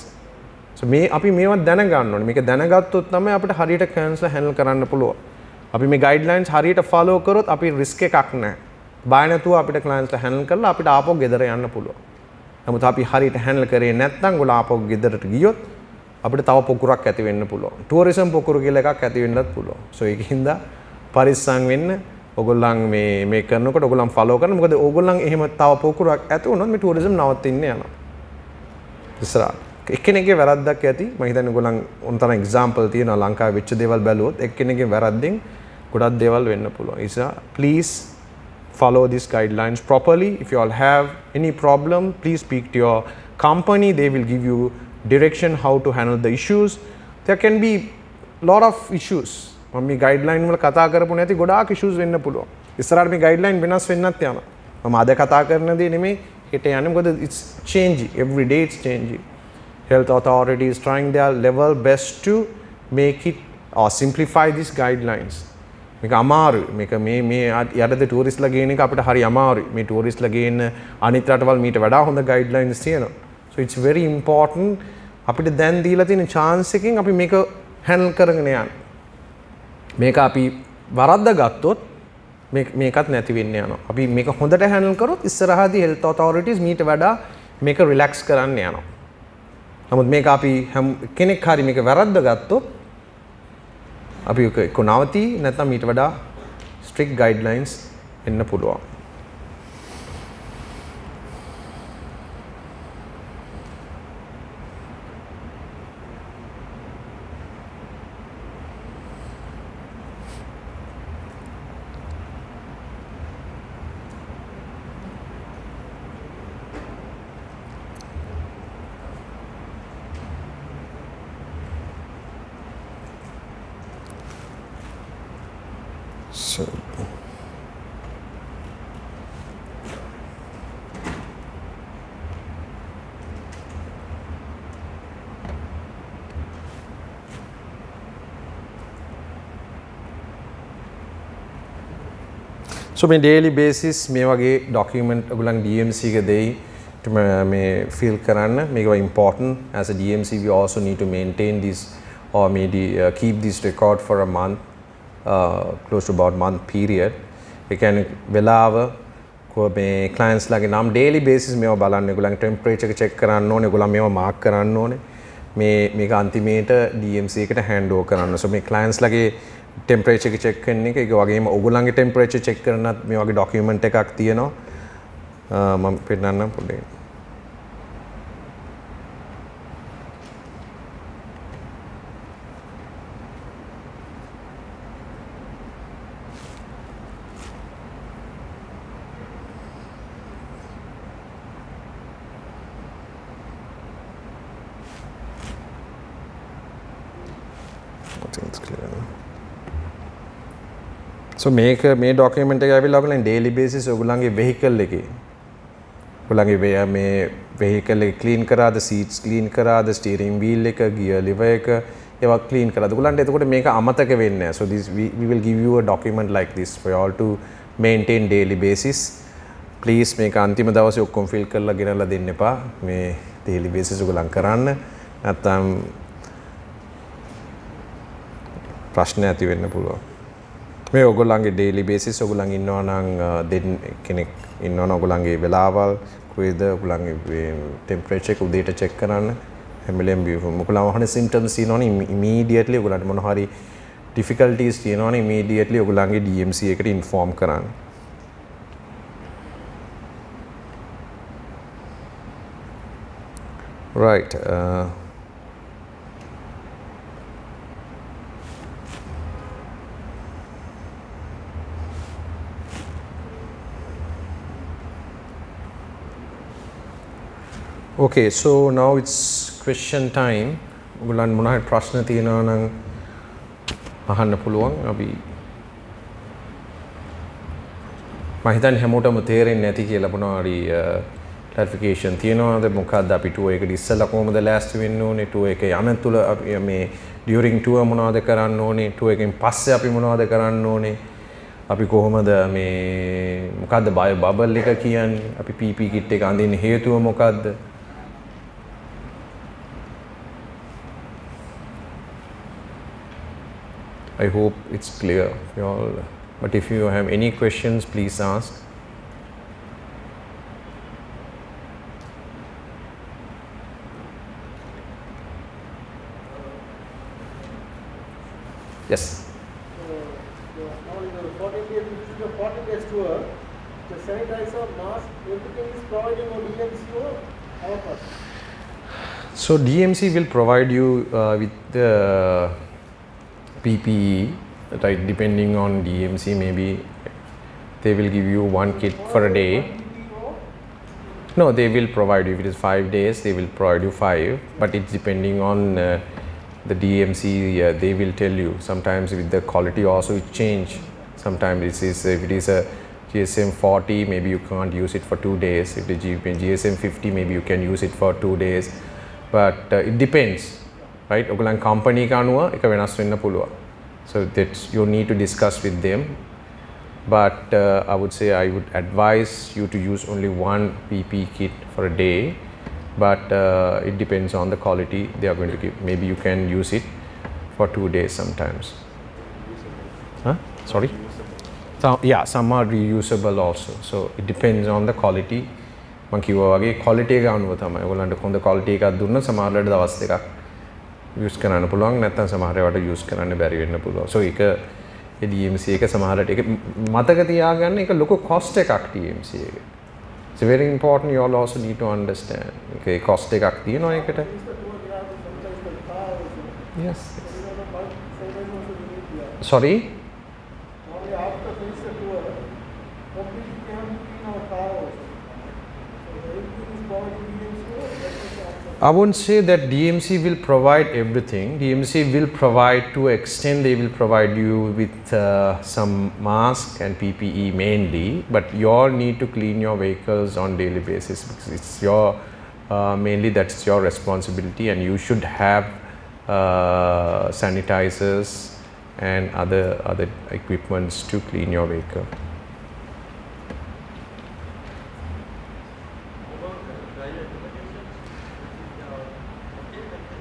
So අපි මේවා දැනගන්න ඕනේ. මේක දැනගත්තොත් තමයි අපිට හරියට clients handle කරන්න පුළුවන්. අපි මේ guidelines හරියට follow කරොත් අපි risk එකක් නැහැ. බය නැතුව අපිට clients handle කරලා අපිට ආපහු ගෙදර යන්න පුළුවන්. නමුත් අපි හරියට handle කරේ නැත්නම් ඔයගොල්ලෝ ආපහු ගෙදරට ගියොත් අපිට තව පොකුරක් ඇති වෙන්න පුළුවන්. ටුවරිසම් පොකුර කියලා එකක් ඇති වෙන්නත් පුළුවන්. සෝ ඒකින්ද පරිස්සම් වෙන්න. ඔයගොල්ලන් මේ කරනකොට ඔයගොල්ලන් ෆලෝ කරන්න. මොකද ඔයගොල්ලන් එහෙම තව පොකුරක් ඇති වුණොත් මේ ටුවරිසම් නවතින්න යනවා. ඉස්සරහ එක්කෙනෙක්ගේ වැරද්දක් ඇති. මම හිතන්නේ ඔයගොල්ලන් උන්තරම් එක්සැම්පල් තියෙනවා ලංකාවේ වෙච්ච දේවල් බැලුවොත් එක්කෙනෙක්ගේ වැරද්දෙන් ගොඩක් දේවල් වෙන්න පුළුවන්. ඉස්සරහ please follow these guidelines properly. If you all have any problem, please speak to your company. They will give you direction how to handle the issues. There can be lot of issues. මම මේ guideline වල කතා කරපු නැති ගොඩාක් issues වෙන්න පුළුවන්. ඉස්සරහට මේ guideline වෙනස් වෙන්නත් යනවා. මම අද කතා කරන දේ නෙමෙයි හෙට යන්නේ. මොකද it's changing. Every day it's changing. Health authorities trying their level best to make it or simplify these guidelines. මේක අමාරුයි. මේක මේ යටතේ ටුවරිස්ට්ලා ගේන එක අපිට හරි අමාරුයි. මේ ටුවරිස්ට්ලා ගේන අනිත් රටවල් මීට වඩා හොඳ guidelines තියෙනවා. So it's very important අපිට දැන් දීලා තියෙන chance එකෙන් අපි මේක handle කරගෙන යන්න. මේක අපි වරද්ද ගත්තොත් මේකත් නැති වෙන්න යනවා. අපි මේක හොඳට handle කරොත් ඉස්සරහදී health authorities මීට වඩා මේක relax කරන්න යනවා. නමුත් මේක අපි කෙනෙක් හරි මේක වැරද්ද ගත්තොත් අපි ඒක නවති නැත්නම් මීට වඩා strict guidelines එන්න පුළුවන්. So මේ daily basis මේ වගේ document ඔයගොල්ලන් DMC එක දෙයි මේ fill කරන්න මේක important. As a DMC we also need to maintain this or maybe keep this record for a month, close to about month period. ඒ කියන්නේ වෙලාව මේ clients ලාගේ නම් daily basis මේව බලන්න. ඔයගොල්ලන් temperature එක check කරන්න ඕනේ. ඔයගොල්ලන් මේව mark කරන්න ඕනේ. මේක අන්තිමේට DMC එකට hand over කරන්න. So මේ clients ලාගේ temperature එක check කරන එක ඒක වගේම ඔයගොල්ලන්ගේ temperature check කරනත් මේ වගේ document එකක් තියෙනවා. මම පෙන්නන්නම් පොඩ්ඩක්. So මේ document එක ඇවිල්ලා ඔයගොල්ලන් daily basis ඔයගොල්ලන්ගේ vehicle එකේ ඔයගොල්ලන්ගේ මේ vehicle එක clean කරාද, seats clean කරාද, steering wheel එක, gear lever එක ඒවා clean කරාද ඔයගොල්ලන්ට එතකොට මේක අමතක වෙන්නේ නැහැ. So this we will give you a document like this for you all to maintain daily basis. Please මේක අන්තිම දවසේ ඔක්කොම fill කරලා ගෙනල්ලා දෙන්න එපා. මේ daily basis ඔයගොල්ලන් කරන්න. නැත්නම් ප්‍රශ්න ඇති වෙන්න පුළුවන්. මේ ඔයගොල්ලන්ගේ daily basis ඔයගොල්ලන් ඉන්නවා නම් දෙන්න කෙනෙක් ඉන්නවා නම් ඔයගොල්ලන්ගේ වෙලාවල් කොහෙද ඔයගොල්ලන්ගේ temperature එක උදේට check කරන්න හැම වෙලේම ඔයගොල්ලන් වහන symptoms තියෙනවනේ immediately ඔයගොල්ලන්ට මොන හරි difficulties තියෙනවනේ immediately ඔයගොල්ලන්ගේ DMC එකට inform කරන්න. Right. Okay, so now it's question time. ඔයගොල්ලන් මොනවා හරි ප්‍රශ්න තියෙනවා නම් අහන්න පුළුවන්. අපි මම හිතන්නේ හැමෝටම තේරෙන්නේ නැති කියලා මොනවා හරි clarification තියෙනවද? මොකක්ද අපි tour එකට ඉස්සෙල්ලා කොහොමද ලෑස්ති වෙන්න ඕනේ? tour එක යන තුල අපි මේ during tour මොනවද කරන්න ඕනේ? tour එකෙන් පස්සේ අපි මොනවද කරන්න ඕනේ? අපි කොහොමද මේ මොකද්ද bio bubble එක කියන්නේ? අපි PP kit එක අඳින්න හේතුව මොකද්ද? I hope it's clear, you all. But if you have any questions, please ask. Yes. Now in the 14 days, this is the 14 days tour. The sanitizer, mask, everything is providing on DMC or our part? So DMC will provide you with the PPE, right? Depending on DMC, maybe they will give you one kit for a day. No, they will provide you. If it is 5 days, they will provide you 5. But it's depending on the DMC. They will tell you. Sometimes with the quality also it change. Sometimes if it is a GSM 40, maybe you can't use it for 2 days. If it is GSM 50, maybe you can use it for 2 days. But it depends. Right? ඔයගොල්ලන් company එක අනුව එක වෙනස් වෙන්න පුළුවන්. So that you need to discuss with them. But I would say I would advise you to use only one PP kit for a day. But it depends on the quality they are going to give. Maybe you can use it for 2 days sometimes. Huh? Sorry? So, yeah, some are reusable also. So it depends on the quality. මම කිව්වා වගේ quality එක අනුව තමයි. ඔයගොල්ලන්ට හොඳ quality එකක් දුන්නොත් සමහරවිට දවස් දෙකක් use කරන්න පුළුවන්. නැත්නම් සමහර ඒවාට use කරන්න බැරි වෙන්න පුළුවන්. So ඒක DMC එක සමහරට ඒක මතක තියාගන්න ඒක ලොකු cost එකක් DMC එක. It's very important. You all also need to understand. Okay, cost එකක් තියෙනවා ඒකට. Yes. Sorry? Only after finish the tour, completely we have to clean our car also. So everything is providing DMC or that is after? I won't say that DMC will provide everything. DMC will provide to extent. They will provide you with some mask and PPE mainly, but you all need to clean your vehicles on daily basis because it's your mainly that's your responsibility, and you should have sanitizers and other equipments to clean your vehicle.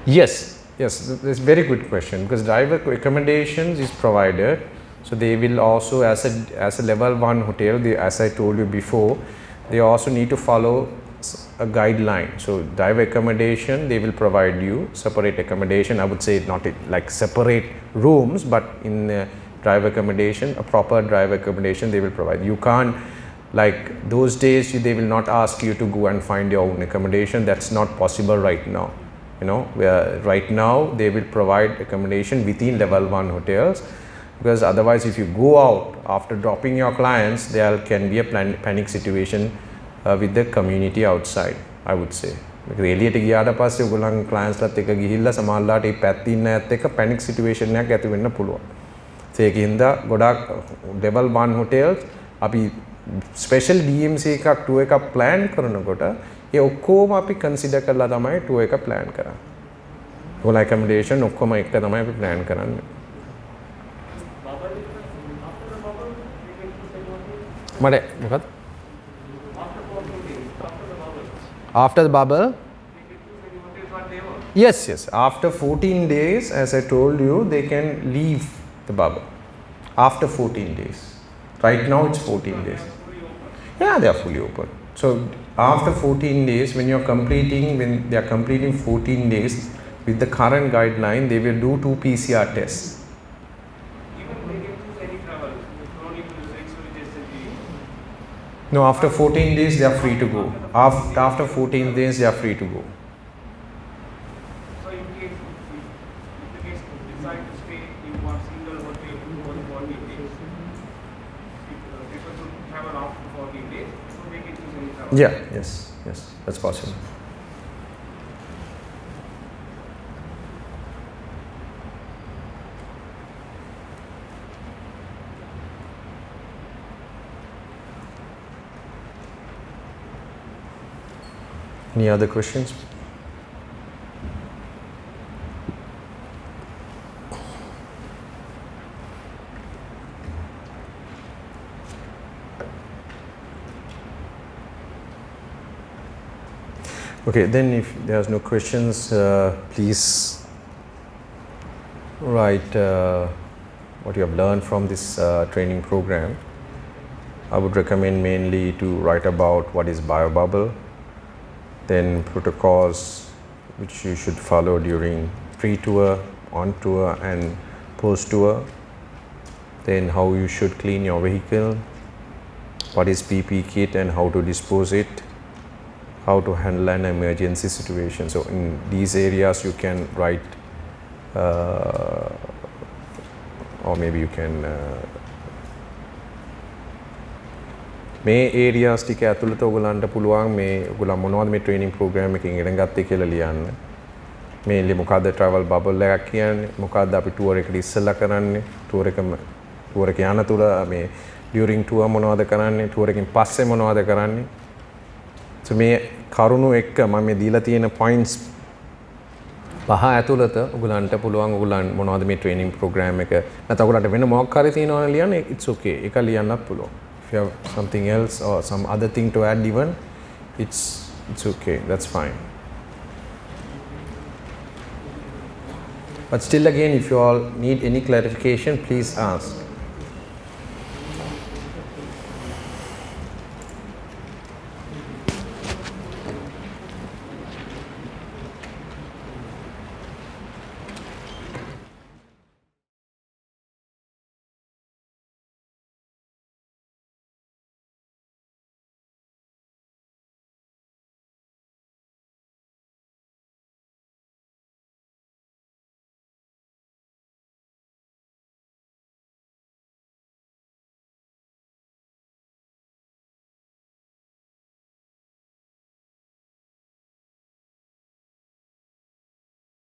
Yes, that's a very good question because driver recommendations is provided. So they will also as a level 1 hotel, as I told you before, they also need to follow a guideline. So driver accommodation, they will provide you separate accommodation. I would say not like separate rooms, but in driver accommodation, a proper driver accommodation they will provide. You can't like those days they will not ask you to go and find your own accommodation. That's not possible right now. You know, where right now they will provide accommodation within level 1 hotels, because otherwise if you go out after dropping your clients, there can be a panic situation with the community outside, I would say. because එළියට ගියාට පස්සේ ඔයගොල්ලන් clientsලත් එක්ක ගිහිල්ලා සමහරලාට මේ පැත්තින්න ඇත් එක්ක panic situation එකක් ඇති වෙන්න පුළුවන්. ඒකින්ද ගොඩක් level 1 hotels අපි special DMC එකක් tour එකක් plan කරනකොට ඒ ඔක්කොම අපි consider කරලා තමයි tour එක plan කරන්නේ. ඔයගොල්ලෝ accommodation ඔක්කොම එක තමයි අපි plan කරන්නේ. මට මොකක්ද? After the bubble? Yes. After 14 days, as I told you, they can leave the bubble. After 14 days. Right now it's 14 days. Yeah, they are fully open. So after 14 days, when they are completing 14 days, with the current guideline, they will do 2 PCR tests. No, after 14 days they are free to go. After 14 days they are free to go. So in case if decide to stay in one single hotel for 14 days, people should travel after 14 days, so they can choose any travel. Yeah, yes, that's possible. Any other questions? Okay, then if there's no questions, please write what you have learned from this training program. I would recommend mainly to write about what is BioBubble, then protocols which you should follow during pre-tour, on tour and post-tour, then how you should clean your vehicle, what is PP kit and how to dispose it, how to handle an emergency situation. So in these areas you can write or maybe you can මේ areas ටික ඇතුළත ඔයගලන්ට පුළුවන් මේ ඔයගලන් මොනවද මේ training programme එකකින් ඉගෙන ගත්තේ කියලා ලියන්න. මේන්ලි මොකද්ද ට්‍රැවල් බබල් එකක් කියන්නේ, මොකද්ද අපි ටුවර් එකට ඉස්සෙල්ලා කරන්නේ, ටුවර් එක යන තුල මේ ඩියුරින් ටුවර් මොනවද කරන්නේ, ටුවර් එකකින් පස්සේ මොනවද කරන්නේ. So මේ කරුණු එක්ක මම මේ දීලා තියෙන පොයින්ට්ස් පහ ඇතුළත ඔයගලන්ට පුළුවන් ඔයගලන් මොනවද මේ ට්‍රේනින් ප්‍රෝග්‍රෑම් එක නැත්නම් ඔයගලන්ට වෙන මොකක් හරි තියෙනවනේ ලියන්න, it's okay. ඒක ලියන්නත් පුළුවන්. If you have something else or some other thing to add even, it's okay, that's fine. But still again, if you all need any clarification, please ask.